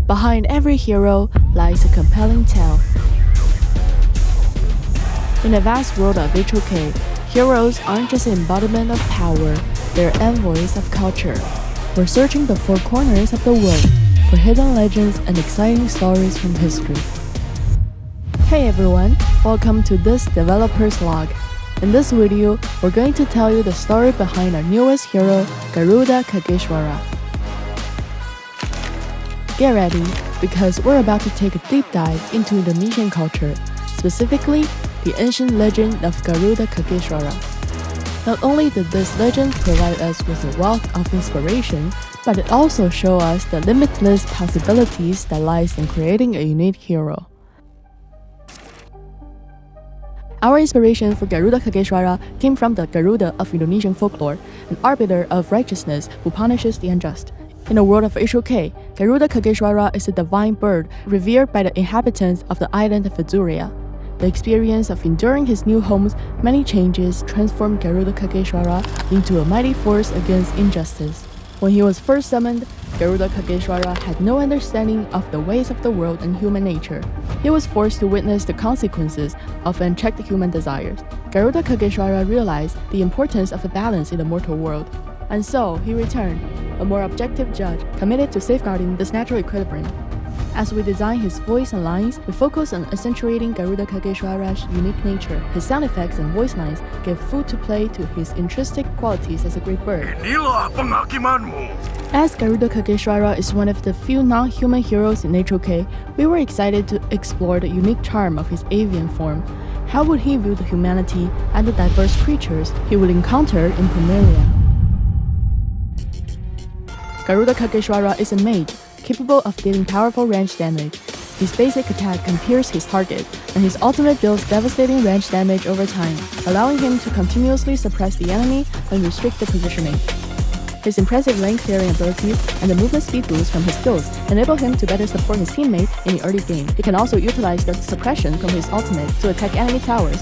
Behind every hero lies a compelling tale. In the vast world of HOK, heroes aren't just an embodiment of power, they're envoys of culture. We're searching the four corners of the world for hidden legends and exciting stories from history. Hey everyone, welcome to this developer's log. In this video, we're going to tell you the story behind our newest hero, Garuda Khageswara. Get ready, because we're about to take a deep dive into Indonesian culture, specifically the ancient legend of Garuda Khageswara. Not only did this legend provide us with a wealth of inspiration, but it also shows us the limitless possibilities that lies in creating a unique hero. Our inspiration for Garuda Khageswara came from the Garuda of Indonesian folklore, an arbiter of righteousness who punishes the unjust. In the world of HOK, Garuda Khageswara is a divine bird revered by the inhabitants of the island of Azuria. The experience of enduring his new home's many changes transformed Garuda Khageswara into a mighty force against injustice. When he was first summoned, Garuda Khageswara had no understanding of the ways of the world and human nature. He was forced to witness the consequences of unchecked human desires. Garuda Khageswara realized the importance of a balance in the mortal world. And so, he returned, a more objective judge committed to safeguarding this natural equilibrium. As we design his voice and lines, we focus on accentuating Garuda Khageswara's unique nature. His sound effects and voice lines give food to play to his intrinsic qualities as a great bird. Inilah penghakimanmu. As Garuda Khageswara is one of the few non-human heroes in HOK, we were excited to explore the unique charm of his avian form. How would he view the humanity and the diverse creatures he would encounter in Plumeria? Garuda Khageswara is a mage, capable of dealing powerful range damage. His basic attack can pierce his target, and his ultimate deals devastating range damage over time, allowing him to continuously suppress the enemy and restrict the positioning. His impressive lane clearing abilities and the movement speed boost from his skills enable him to better support his teammate in the early game. He can also utilize the suppression from his ultimate to attack enemy towers.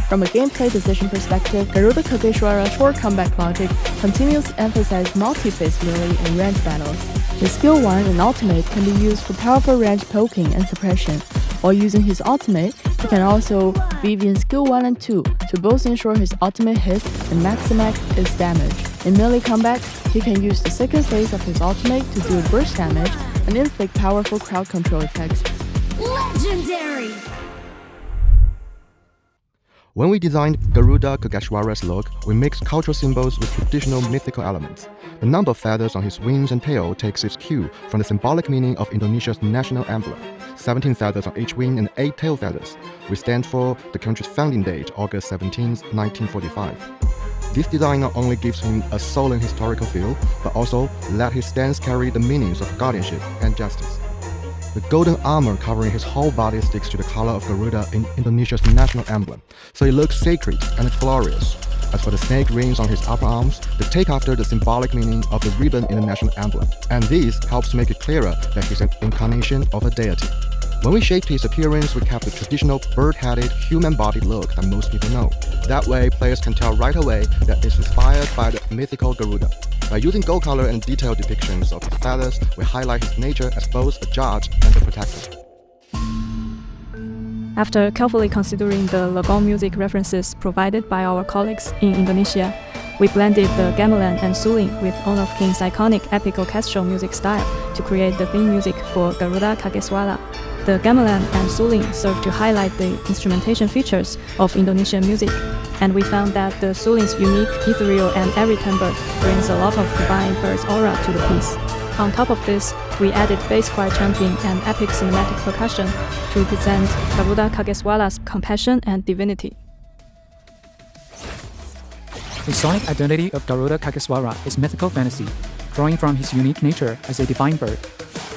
From a gameplay decision perspective, Garuda Khageswara's short combat logic continues to emphasize multi-phase melee and range battles. His skill 1 and ultimate can be used for powerful range poking and suppression. While using his ultimate, he can also weave in skill 1 and 2 to both ensure his ultimate hits and maximize its damage. In melee combat, he can use the second phase of his ultimate to deal burst damage and inflict powerful crowd control effects. Legendary! When we designed Garuda Khageswara's look, we mixed cultural symbols with traditional mythical elements. The number of feathers on his wings and tail takes its cue from the symbolic meaning of Indonesia's national emblem: 17 feathers on each wing and 8 tail feathers, which stand for the country's founding date, August 17, 1945. This design not only gives him a solemn historical feel, but also let his stance carry the meanings of guardianship and justice. The golden armor covering his whole body sticks to the color of Garuda in Indonesia's national emblem, so it looks sacred and glorious. As for the snake rings on his upper arms, they take after the symbolic meaning of the ribbon in the national emblem, and this helps make it clearer that he's an incarnation of a deity. When we shaped his appearance, we kept the traditional bird-headed, human-bodied look that most people know. That way, players can tell right away that it's inspired by the mythical Garuda. By using gold color and detailed depictions of his feathers, we highlight his nature as both a judge and a protector. After carefully considering the Lagom music references provided by our colleagues in Indonesia, we blended the gamelan and suling with Honor of King's iconic epic orchestral music style to create the theme music for Garuda Khageswara. The gamelan and suling serve to highlight the instrumentation features of Indonesian music, and we found that the suling's unique, ethereal, and airy timbre brings a lot of divine bird's aura to the piece. On top of this, we added bass choir chanting and epic cinematic percussion to present Garuda Khageswara's compassion and divinity. The sonic identity of Garuda Khageswara is mythical fantasy, drawing from his unique nature as a divine bird.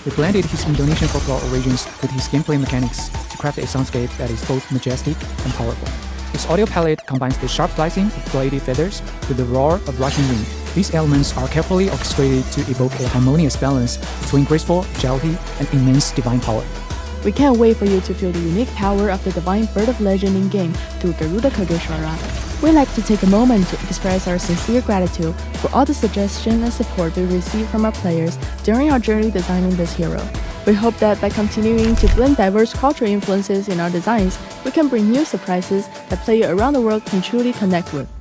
We blended his Indonesian folklore origins with his gameplay mechanics to craft a soundscape that is both majestic and powerful. His audio palette combines the sharp slicing of bladed feathers with the roar of rushing wind. These elements are carefully orchestrated to evoke a harmonious balance between graceful agility and immense divine power. We can't wait for you to feel the unique power of the divine bird of legend in-game through Garuda Khageswara. We'd like to take a moment to express our sincere gratitude for all the suggestions and support we received from our players during our journey designing this hero. We hope that by continuing to blend diverse cultural influences in our designs, we can bring new surprises that players around the world can truly connect with.